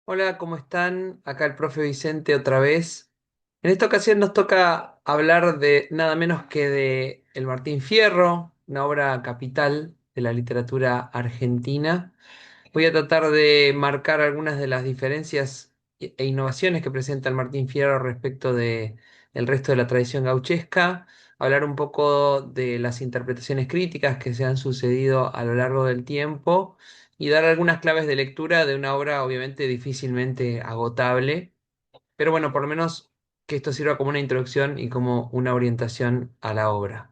Hola, ¿cómo están? Acá el profe Vicente otra vez. En esta ocasión nos toca hablar de nada menos que de El Martín Fierro, una obra capital de la literatura argentina. Voy a tratar de marcar algunas de las diferencias e innovaciones que presenta el Martín Fierro respecto de el resto de la tradición gauchesca, hablar un poco de las interpretaciones críticas que se han sucedido a lo largo del tiempo y dar algunas claves de lectura de una obra obviamente difícilmente agotable, pero bueno, por lo menos que esto sirva como una introducción y como una orientación a la obra.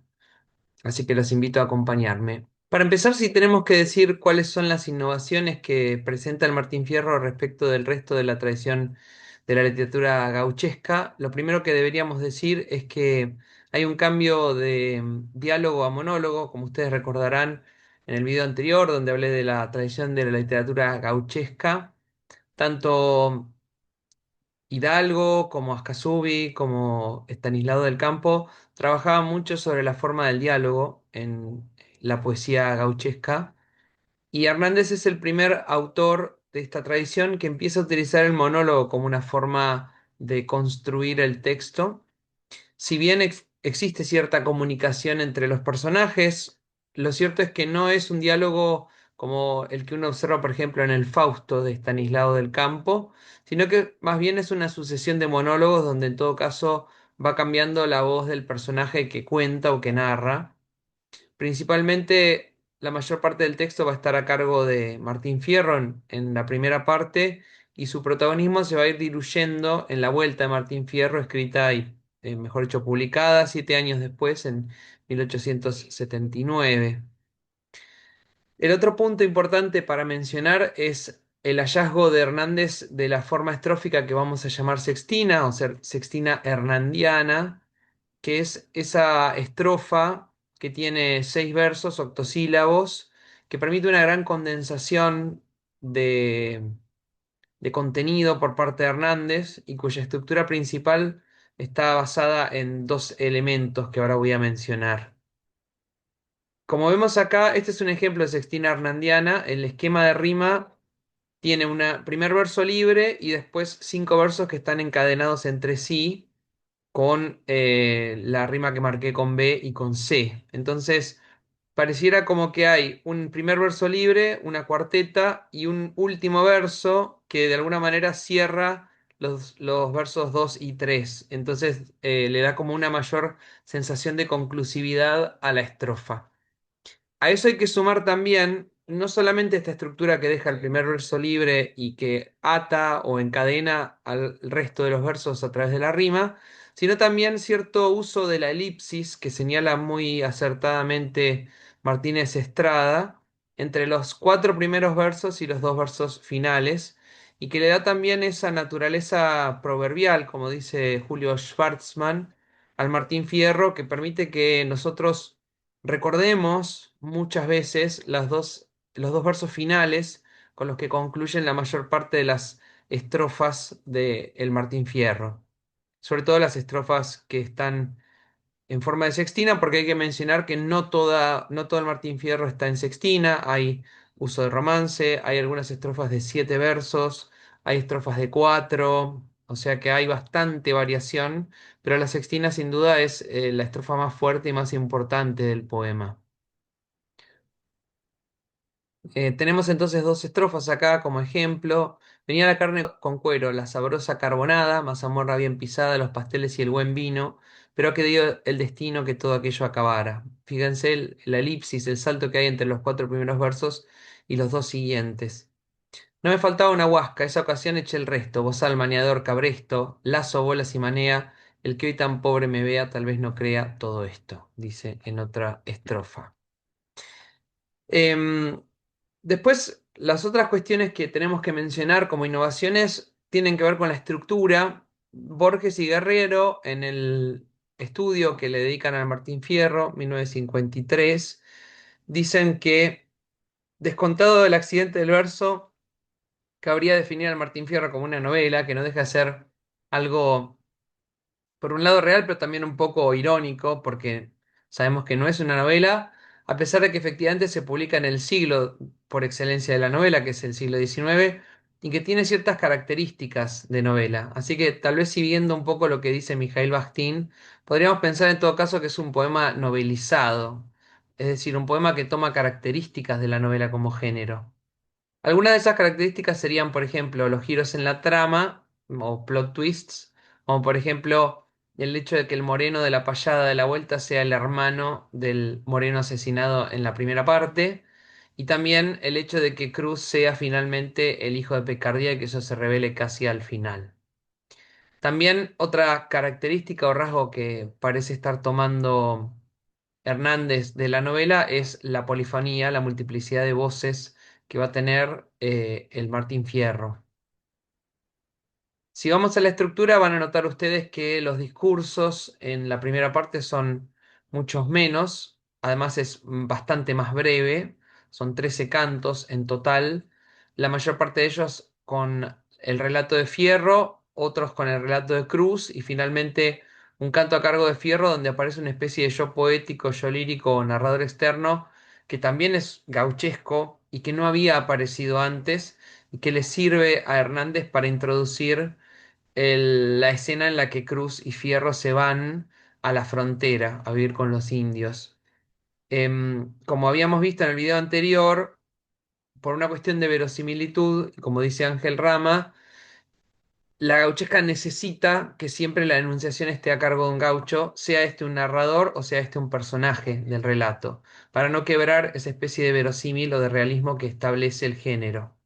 Así que los invito a acompañarme. Para empezar, si tenemos que decir cuáles son las innovaciones que presenta el Martín Fierro respecto del resto de la tradición de la literatura gauchesca, lo primero que deberíamos decir es que hay un cambio de diálogo a monólogo, como ustedes recordarán en el video anterior, donde hablé de la tradición de la literatura gauchesca. Tanto Hidalgo, como Ascasubi, como Estanislao del Campo, trabajaban mucho sobre la forma del diálogo en la poesía gauchesca, y Hernández es el primer autor de esta tradición que empieza a utilizar el monólogo como una forma de construir el texto. Si bien existe cierta comunicación entre los personajes, lo cierto es que no es un diálogo como el que uno observa, por ejemplo, en el Fausto de Estanislao del Campo, sino que más bien es una sucesión de monólogos donde en todo caso va cambiando la voz del personaje que cuenta o que narra. Principalmente, la mayor parte del texto va a estar a cargo de Martín Fierro en la primera parte, y su protagonismo se va a ir diluyendo en la vuelta de Martín Fierro, escrita y, mejor dicho, publicada 7 años después, en 1879. El otro punto importante para mencionar es el hallazgo de Hernández de la forma estrófica que vamos a llamar sextina, o ser sextina hernandiana, que es esa estrofa que tiene 6 versos octosílabos, que permite una gran condensación de contenido por parte de Hernández y cuya estructura principal está basada en dos elementos que ahora voy a mencionar. Como vemos acá, este es un ejemplo de sextina hernandiana. El esquema de rima tiene un primer verso libre y después 5 versos que están encadenados entre sí con la rima que marqué con B y con C. Entonces, pareciera como que hay un primer verso libre, una cuarteta y un último verso que de alguna manera cierra los versos 2 y 3. Entonces, le da como una mayor sensación de conclusividad a la estrofa. A eso hay que sumar también no solamente esta estructura que deja el primer verso libre y que ata o encadena al resto de los versos a través de la rima, sino también cierto uso de la elipsis que señala muy acertadamente Martínez Estrada entre los 4 primeros versos y los 2 versos finales, y que le da también esa naturaleza proverbial, como dice Julio Schwartzman, al Martín Fierro, que permite que nosotros recordemos muchas veces los dos versos finales con los que concluyen la mayor parte de las estrofas de El Martín Fierro. Sobre todo las estrofas que están en forma de sextina, porque hay que mencionar que no todo el Martín Fierro está en sextina. Hay uso de romance, hay algunas estrofas de 7 versos, hay estrofas de 4, o sea que hay bastante variación, pero la sextina sin duda es la estrofa más fuerte y más importante del poema. Tenemos entonces 2 estrofas acá como ejemplo. Venía la carne con cuero, la sabrosa carbonada, mazamorra bien pisada, los pasteles y el buen vino, pero ha querido el destino que todo aquello acabara. Fíjense la elipsis, el salto que hay entre los 4 primeros versos y los dos siguientes. No me faltaba una huasca, esa ocasión eché el resto, bozal, maniador, cabresto, lazo, bolas y manea, el que hoy tan pobre me vea tal vez no crea todo esto, dice en otra estrofa. Em, Después, las otras cuestiones que tenemos que mencionar como innovaciones tienen que ver con la estructura. Borges y Guerrero, en el estudio que le dedican a Martín Fierro, 1953, dicen que, descontado el accidente del verso, cabría definir al Martín Fierro como una novela que no deja de ser algo, por un lado real, pero también un poco irónico, porque sabemos que no es una novela, a pesar de que efectivamente se publica en el siglo por excelencia de la novela, que es el siglo XIX, y que tiene ciertas características de novela. Así que tal vez siguiendo un poco lo que dice Mikhail Bakhtin, podríamos pensar en todo caso que es un poema novelizado, es decir, un poema que toma características de la novela como género. Algunas de esas características serían, por ejemplo, los giros en la trama o plot twists, como por ejemplo el hecho de que el moreno de la payada de la vuelta sea el hermano del moreno asesinado en la primera parte, y también el hecho de que Cruz sea finalmente el hijo de Picardía y que eso se revele casi al final. También otra característica o rasgo que parece estar tomando Hernández de la novela es la polifonía, la multiplicidad de voces que va a tener el Martín Fierro. Si vamos a la estructura, van a notar ustedes que los discursos en la primera parte son muchos menos, además es bastante más breve, son 13 cantos en total, la mayor parte de ellos con el relato de Fierro, otros con el relato de Cruz y finalmente un canto a cargo de Fierro donde aparece una especie de yo poético, yo lírico o narrador externo que también es gauchesco y que no había aparecido antes y que le sirve a Hernández para introducir la escena en la que Cruz y Fierro se van a la frontera a vivir con los indios. Como habíamos visto en el video anterior, por una cuestión de verosimilitud, como dice Ángel Rama, la gauchesca necesita que siempre la enunciación esté a cargo de un gaucho, sea este un narrador o sea este un personaje del relato, para no quebrar esa especie de verosímil o de realismo que establece el género.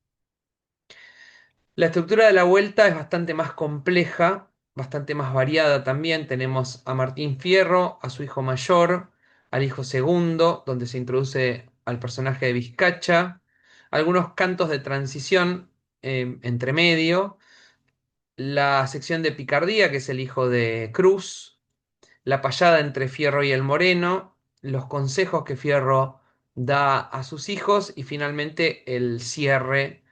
La estructura de la vuelta es bastante más compleja, bastante más variada también. Tenemos a Martín Fierro, a su hijo mayor, al hijo segundo, donde se introduce al personaje de Vizcacha, algunos cantos de transición entre medio, la sección de Picardía, que es el hijo de Cruz, la payada entre Fierro y el Moreno, los consejos que Fierro da a sus hijos y finalmente el cierre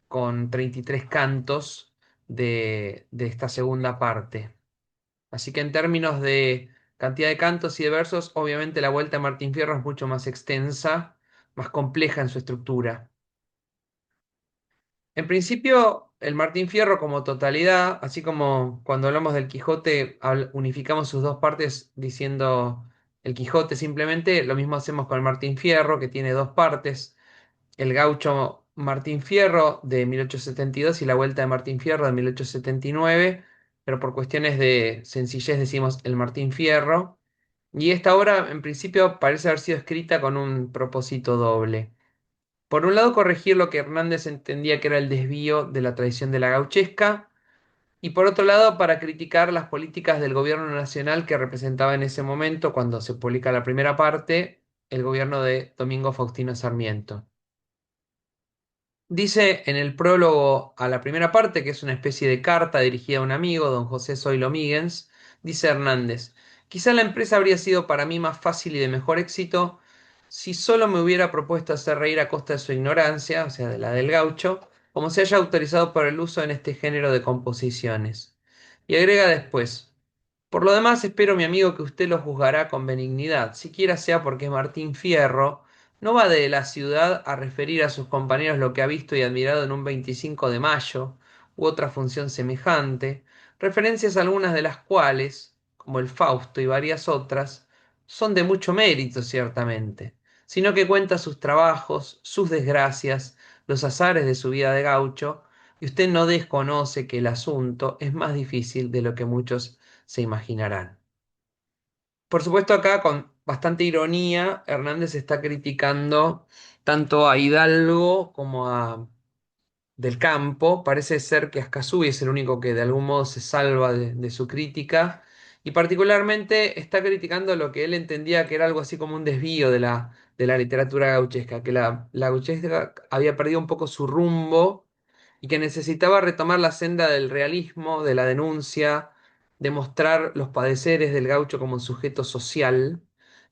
con 33 cantos de esta segunda parte. Así que en términos de cantidad de cantos y de versos, obviamente la Vuelta de Martín Fierro es mucho más extensa, más compleja en su estructura. En principio, el Martín Fierro como totalidad, así como cuando hablamos del Quijote, unificamos sus dos partes diciendo el Quijote simplemente, lo mismo hacemos con el Martín Fierro, que tiene dos partes, el gaucho Martín Fierro de 1872 y la Vuelta de Martín Fierro de 1879, pero por cuestiones de sencillez decimos el Martín Fierro. Y esta obra en principio parece haber sido escrita con un propósito doble. Por un lado, corregir lo que Hernández entendía que era el desvío de la tradición de la gauchesca, y por otro lado, para criticar las políticas del gobierno nacional que representaba en ese momento, cuando se publica la primera parte, el gobierno de Domingo Faustino Sarmiento. Dice en el prólogo a la primera parte, que es una especie de carta dirigida a un amigo, don José Zoilo Míguez, dice Hernández, quizá la empresa habría sido para mí más fácil y de mejor éxito si solo me hubiera propuesto hacer reír a costa de su ignorancia, o sea, de la del gaucho, como se haya autorizado por el uso en este género de composiciones. Y agrega después, por lo demás, espero, mi amigo, que usted lo juzgará con benignidad, siquiera sea porque Martín Fierro no va de la ciudad a referir a sus compañeros lo que ha visto y admirado en un 25 de mayo u otra función semejante, referencias algunas de las cuales, como el Fausto y varias otras, son de mucho mérito, ciertamente, sino que cuenta sus trabajos, sus desgracias, los azares de su vida de gaucho, y usted no desconoce que el asunto es más difícil de lo que muchos se imaginarán. Por supuesto, acá con bastante ironía, Hernández está criticando tanto a Hidalgo como a Del Campo. Parece ser que Ascasubi es el único que de algún modo se salva de su crítica y particularmente está criticando lo que él entendía que era algo así como un desvío de la literatura gauchesca, que la gauchesca había perdido un poco su rumbo y que necesitaba retomar la senda del realismo, de la denuncia, de mostrar los padeceres del gaucho como un sujeto social.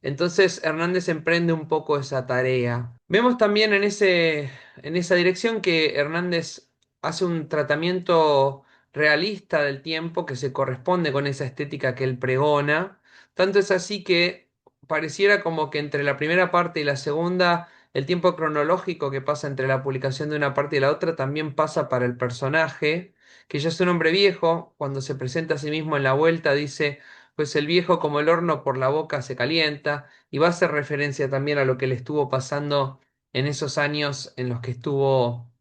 Entonces Hernández emprende un poco esa tarea. Vemos también en esa dirección que Hernández hace un tratamiento realista del tiempo que se corresponde con esa estética que él pregona. Tanto es así que pareciera como que entre la primera parte y la segunda el tiempo cronológico que pasa entre la publicación de una parte y la otra también pasa para el personaje, que ya es un hombre viejo. Cuando se presenta a sí mismo en la vuelta dice, pues el viejo como el horno por la boca se calienta, y va a hacer referencia también a lo que le estuvo pasando en esos años en los que estuvo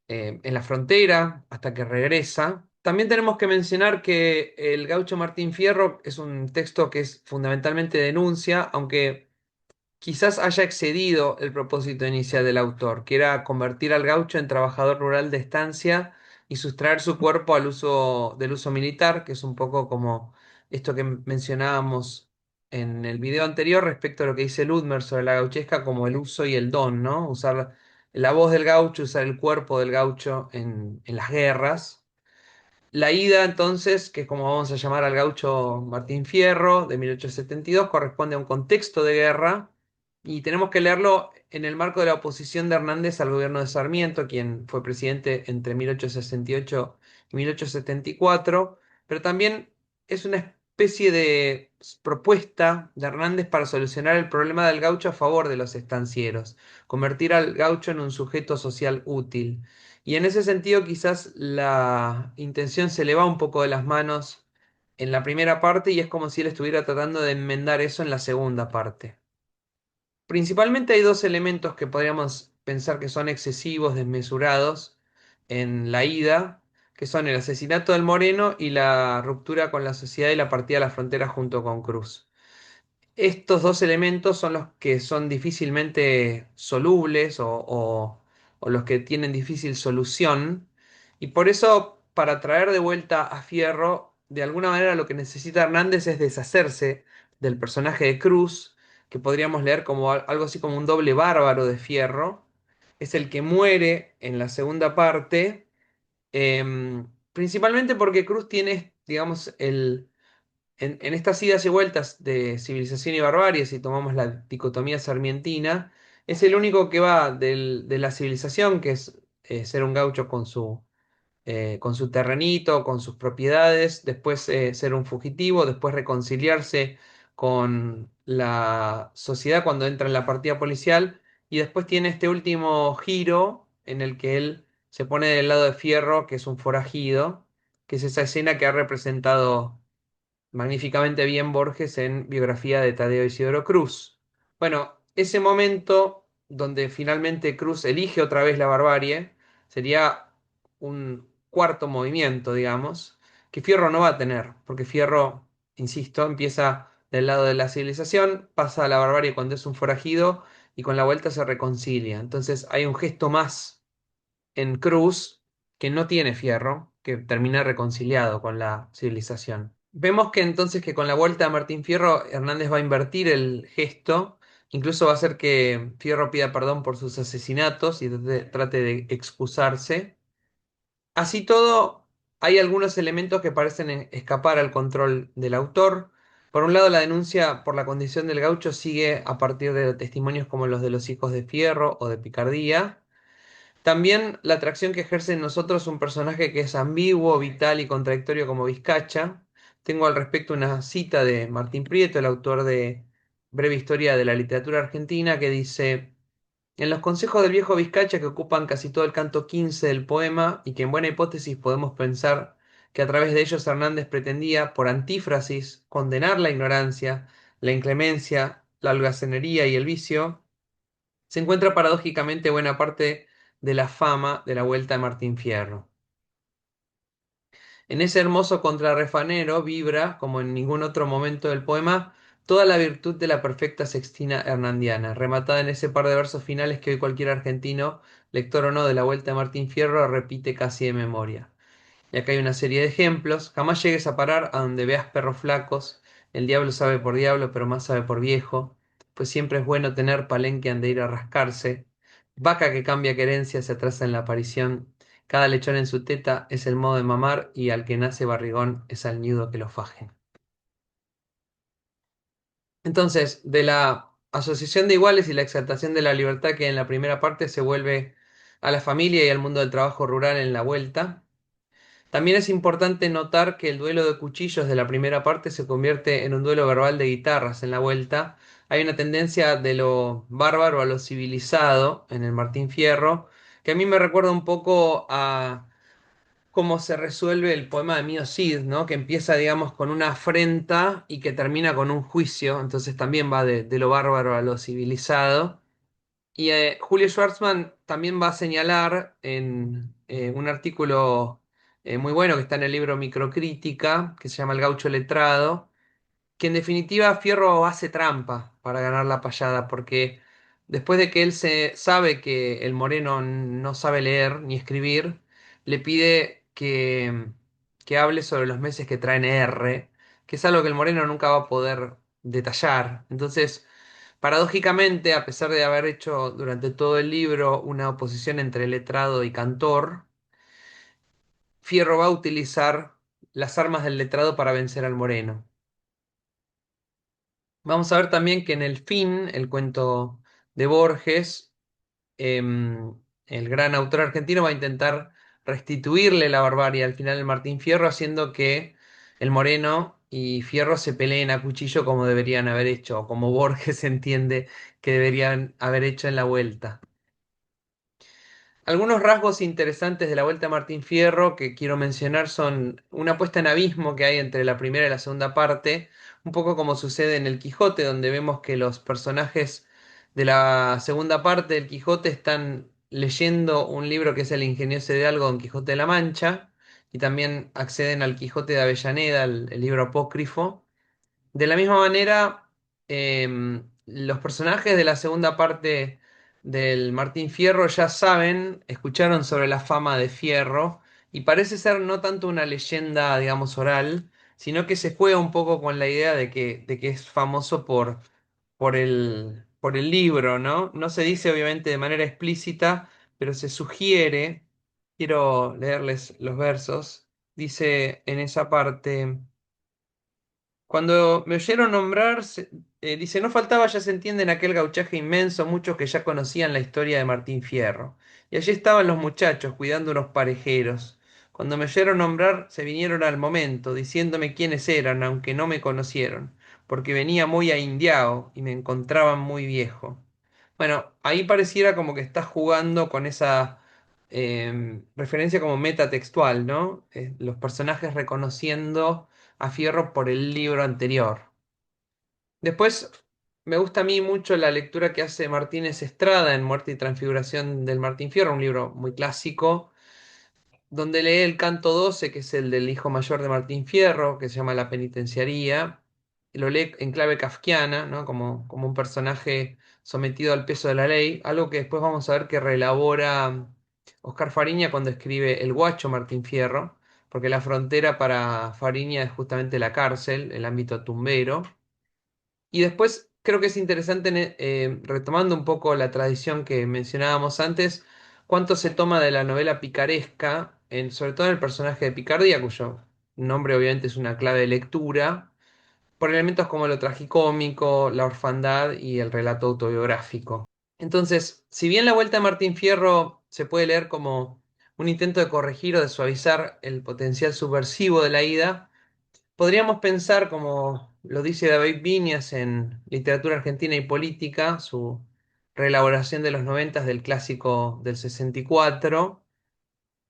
en la frontera hasta que regresa. También tenemos que mencionar que el Gaucho Martín Fierro es un texto que es fundamentalmente denuncia, aunque quizás haya excedido el propósito inicial del autor, que era convertir al gaucho en trabajador rural de estancia y sustraer su cuerpo del uso militar, que es un poco como esto que mencionábamos en el video anterior respecto a lo que dice Ludmer sobre la gauchesca como el uso y el don, ¿no? Usar la voz del gaucho, usar el cuerpo del gaucho en las guerras. La ida, entonces, que es como vamos a llamar al gaucho Martín Fierro de 1872, corresponde a un contexto de guerra y tenemos que leerlo en el marco de la oposición de Hernández al gobierno de Sarmiento, quien fue presidente entre 1868 y 1874, pero también es una especie de propuesta de Hernández para solucionar el problema del gaucho a favor de los estancieros, convertir al gaucho en un sujeto social útil. Y en ese sentido, quizás la intención se le va un poco de las manos en la primera parte y es como si él estuviera tratando de enmendar eso en la segunda parte. Principalmente hay dos elementos que podríamos pensar que son excesivos, desmesurados en la ida, que son el asesinato del Moreno y la ruptura con la sociedad y la partida a la frontera junto con Cruz. Estos dos elementos son los que son difícilmente solubles o los que tienen difícil solución. Y por eso, para traer de vuelta a Fierro, de alguna manera lo que necesita Hernández es deshacerse del personaje de Cruz, que podríamos leer como algo así como un doble bárbaro de Fierro. Es el que muere en la segunda parte, principalmente porque Cruz tiene, digamos, en estas idas y vueltas de civilización y barbarie, si tomamos la dicotomía sarmientina, es el único que va de la civilización, que es ser un gaucho con su terrenito, con sus propiedades, después ser un fugitivo, después reconciliarse con la sociedad cuando entra en la partida policial, y después tiene este último giro en el que él se pone del lado de Fierro, que es un forajido, que es esa escena que ha representado magníficamente bien Borges en Biografía de Tadeo Isidoro Cruz. Bueno, ese momento donde finalmente Cruz elige otra vez la barbarie sería un cuarto movimiento, digamos, que Fierro no va a tener, porque Fierro, insisto, empieza del lado de la civilización, pasa a la barbarie cuando es un forajido y con la vuelta se reconcilia. Entonces hay un gesto más en Cruz que no tiene Fierro, que termina reconciliado con la civilización. Vemos que entonces que con la vuelta a Martín Fierro, Hernández va a invertir el gesto, incluso va a hacer que Fierro pida perdón por sus asesinatos y trate de excusarse. Así todo, hay algunos elementos que parecen escapar al control del autor. Por un lado, la denuncia por la condición del gaucho sigue a partir de testimonios como los de los hijos de Fierro o de Picardía. También la atracción que ejerce en nosotros un personaje que es ambiguo, vital y contradictorio como Vizcacha. Tengo al respecto una cita de Martín Prieto, el autor de Breve Historia de la Literatura Argentina, que dice, en los consejos del viejo Vizcacha que ocupan casi todo el canto 15 del poema y que en buena hipótesis podemos pensar que a través de ellos Hernández pretendía, por antífrasis, condenar la ignorancia, la inclemencia, la holgazanería y el vicio, se encuentra paradójicamente buena parte de la fama de la Vuelta de Martín Fierro. En ese hermoso contrarrefanero vibra, como en ningún otro momento del poema, toda la virtud de la perfecta sextina hernandiana, rematada en ese par de versos finales que hoy cualquier argentino, lector o no de la Vuelta de Martín Fierro, repite casi de memoria. Y acá hay una serie de ejemplos. Jamás llegues a parar a donde veas perros flacos. El diablo sabe por diablo, pero más sabe por viejo. Pues siempre es bueno tener palenque ande ir a rascarse. Vaca que cambia querencia se atrasa en la aparición. Cada lechón en su teta es el modo de mamar y al que nace barrigón es al nido que lo fajen. Entonces, de la asociación de iguales y la exaltación de la libertad que en la primera parte se vuelve a la familia y al mundo del trabajo rural en la vuelta. También es importante notar que el duelo de cuchillos de la primera parte se convierte en un duelo verbal de guitarras en la vuelta. hay una tendencia de lo bárbaro a lo civilizado en el Martín Fierro, que a mí me recuerda un poco a cómo se resuelve el poema de Mío Cid, ¿no? Que empieza, digamos, con una afrenta y que termina con un juicio, entonces también va de lo bárbaro a lo civilizado. Y Julio Schwartzman también va a señalar en un artículo muy bueno que está en el libro Microcrítica, que se llama El gaucho letrado, que en definitiva Fierro hace trampa para ganar la payada, porque después de que él se sabe que el Moreno no sabe leer ni escribir, le pide que hable sobre los meses que traen R, que es algo que el Moreno nunca va a poder detallar. Entonces, paradójicamente, a pesar de haber hecho durante todo el libro una oposición entre letrado y cantor, Fierro va a utilizar las armas del letrado para vencer al Moreno. Vamos a ver también que en el fin, el cuento de Borges, el gran autor argentino va a intentar restituirle la barbarie al final del Martín Fierro, haciendo que el Moreno y Fierro se peleen a cuchillo como deberían haber hecho, o como Borges entiende que deberían haber hecho en la vuelta. Algunos rasgos interesantes de la Vuelta a Martín Fierro que quiero mencionar son una puesta en abismo que hay entre la primera y la segunda parte, un poco como sucede en El Quijote, donde vemos que los personajes de la segunda parte del Quijote están leyendo un libro que es El ingenioso Hidalgo Don Quijote de la Mancha, y también acceden al Quijote de Avellaneda, el libro apócrifo. De la misma manera, los personajes de la segunda parte del Martín Fierro ya saben, escucharon sobre la fama de Fierro y parece ser no tanto una leyenda, digamos, oral, sino que se juega un poco con la idea de que es famoso por el libro, ¿no? No se dice obviamente de manera explícita, pero se sugiere, quiero leerles los versos, dice en esa parte. Cuando me oyeron nombrar, dice, no faltaba, ya se entiende, en aquel gauchaje inmenso, muchos que ya conocían la historia de Martín Fierro. Y allí estaban los muchachos cuidando unos parejeros. Cuando me oyeron nombrar, se vinieron al momento, diciéndome quiénes eran, aunque no me conocieron, porque venía muy ahindiao y me encontraban muy viejo. Bueno, ahí pareciera como que estás jugando con esa referencia como metatextual, ¿no? Los personajes reconociendo a Fierro por el libro anterior. Después, me gusta a mí mucho la lectura que hace Martínez Estrada en Muerte y Transfiguración del Martín Fierro, un libro muy clásico, donde lee el canto 12, que es el del hijo mayor de Martín Fierro, que se llama La Penitenciaría, y lo lee en clave kafkiana, ¿no? Como un personaje sometido al peso de la ley, algo que después vamos a ver que reelabora Oscar Fariña cuando escribe El Guacho Martín Fierro, porque la frontera para Fariña es justamente la cárcel, el ámbito tumbero. Y después creo que es interesante, retomando un poco la tradición que mencionábamos antes, cuánto se toma de la novela picaresca, sobre todo en el personaje de Picardía, cuyo nombre obviamente es una clave de lectura, por elementos como lo tragicómico, la orfandad y el relato autobiográfico. Entonces, si bien la Vuelta a Martín Fierro se puede leer como un intento de corregir o de suavizar el potencial subversivo de la ida, podríamos pensar, como lo dice David Viñas en Literatura Argentina y Política, su reelaboración de los noventas del clásico del 64,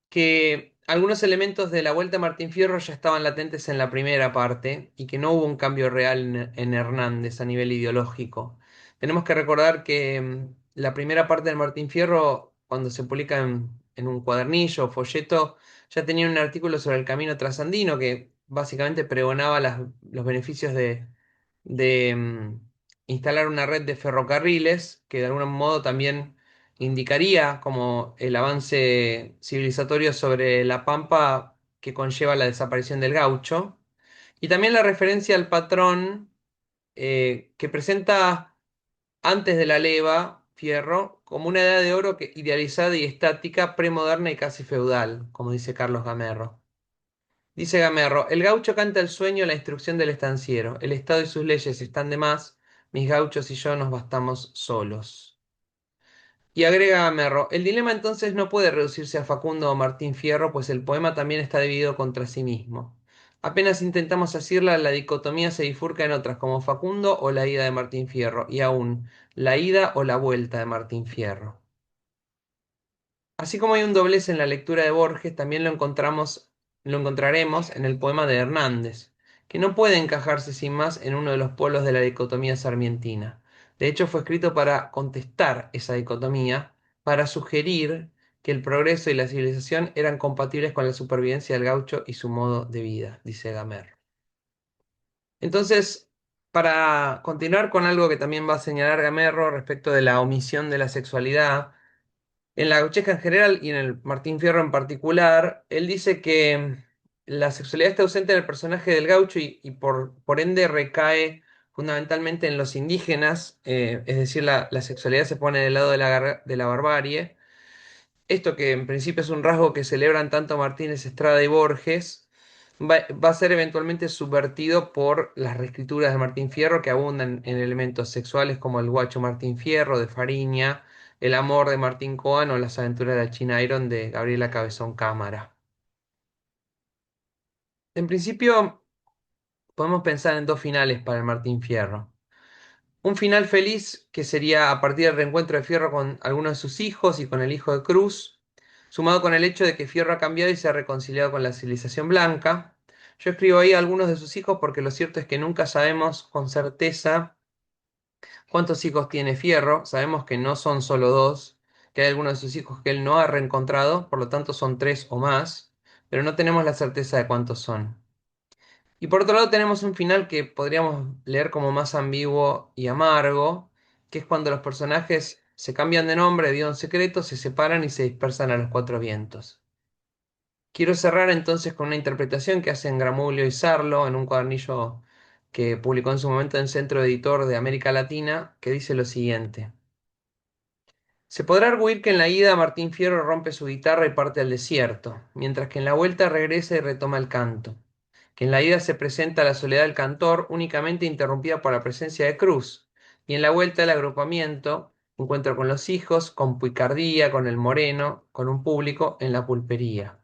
que algunos elementos de la Vuelta a Martín Fierro ya estaban latentes en la primera parte y que no hubo un cambio real en Hernández a nivel ideológico. Tenemos que recordar que la primera parte del Martín Fierro, cuando se publica en un cuadernillo o folleto, ya tenía un artículo sobre el camino trasandino que básicamente pregonaba los beneficios de instalar una red de ferrocarriles que de algún modo también indicaría como el avance civilizatorio sobre la Pampa que conlleva la desaparición del gaucho, y también la referencia al patrón que presenta antes de la leva, Fierro, como una edad de oro idealizada y estática, premoderna y casi feudal, como dice Carlos Gamerro. Dice Gamerro, el gaucho canta el sueño, la instrucción del estanciero. El Estado y sus leyes están de más, mis gauchos y yo nos bastamos solos. Y agrega Gamerro, el dilema entonces no puede reducirse a Facundo o Martín Fierro, pues el poema también está dividido contra sí mismo. Apenas intentamos asirla, la dicotomía se bifurca en otras, como Facundo o la ida de Martín Fierro, y aún la ida o la vuelta de Martín Fierro. Así como hay un doblez en la lectura de Borges, también lo encontraremos en el poema de Hernández, que no puede encajarse sin más en uno de los polos de la dicotomía sarmientina. De hecho, fue escrito para contestar esa dicotomía, para sugerir que el progreso y la civilización eran compatibles con la supervivencia del gaucho y su modo de vida, dice Gamer. Entonces, para continuar con algo que también va a señalar Gamerro respecto de la omisión de la sexualidad, en la Gauchesca en general y en el Martín Fierro en particular, él dice que la sexualidad está ausente en el personaje del gaucho y por ende recae fundamentalmente en los indígenas, es decir, la sexualidad se pone del lado de de la barbarie. Esto que en principio es un rasgo que celebran tanto Martínez Estrada y Borges, va a ser eventualmente subvertido por las reescrituras de Martín Fierro que abundan en elementos sexuales como el guacho Martín Fierro de Fariña, el amor de Martín Coan o las aventuras de la China Iron de Gabriela Cabezón Cámara. En principio, podemos pensar en dos finales para el Martín Fierro. Un final feliz que sería a partir del reencuentro de Fierro con algunos de sus hijos y con el hijo de Cruz, sumado con el hecho de que Fierro ha cambiado y se ha reconciliado con la civilización blanca. Yo escribo ahí algunos de sus hijos porque lo cierto es que nunca sabemos con certeza cuántos hijos tiene Fierro. Sabemos que no son solo dos, que hay algunos de sus hijos que él no ha reencontrado, por lo tanto son tres o más, pero no tenemos la certeza de cuántos son. Y por otro lado tenemos un final que podríamos leer como más ambiguo y amargo, que es cuando los personajes se cambian de nombre debido a un secreto, se separan y se dispersan a los cuatro vientos. Quiero cerrar entonces con una interpretación que hacen Gramulio y Sarlo en un cuadernillo que publicó en su momento en Centro Editor de América Latina, que dice lo siguiente. Se podrá arguir que en la ida Martín Fierro rompe su guitarra y parte al desierto, mientras que en la vuelta regresa y retoma el canto. Que en la ida se presenta la soledad del cantor únicamente interrumpida por la presencia de Cruz, y en la vuelta el agrupamiento, encuentro con los hijos, con Picardía, con el Moreno, con un público en la pulpería.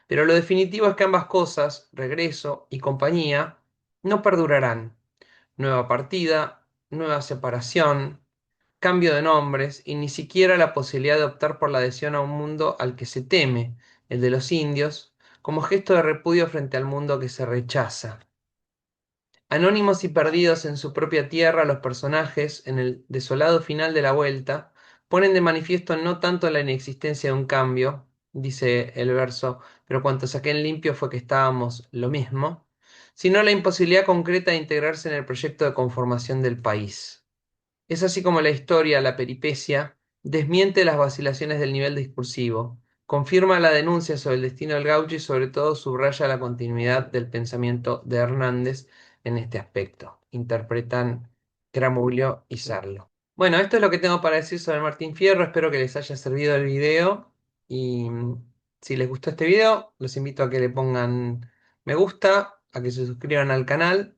Pero lo definitivo es que ambas cosas, regreso y compañía, no perdurarán. Nueva partida, nueva separación, cambio de nombres y ni siquiera la posibilidad de optar por la adhesión a un mundo al que se teme, el de los indios, como gesto de repudio frente al mundo que se rechaza. Anónimos y perdidos en su propia tierra, los personajes, en el desolado final de la vuelta, ponen de manifiesto no tanto la inexistencia de un cambio, dice el verso, pero cuanto saqué en limpio fue que estábamos lo mismo, sino la imposibilidad concreta de integrarse en el proyecto de conformación del país. Es así como la historia, la peripecia, desmiente las vacilaciones del nivel discursivo, confirma la denuncia sobre el destino del gaucho y sobre todo subraya la continuidad del pensamiento de Hernández en este aspecto. Interpretan Cramulio y Sarlo. Bueno, esto es lo que tengo para decir sobre Martín Fierro. Espero que les haya servido el video y si les gustó este video, los invito a que le pongan me gusta, a que se suscriban al canal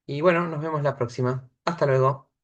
y bueno, nos vemos la próxima. Hasta luego.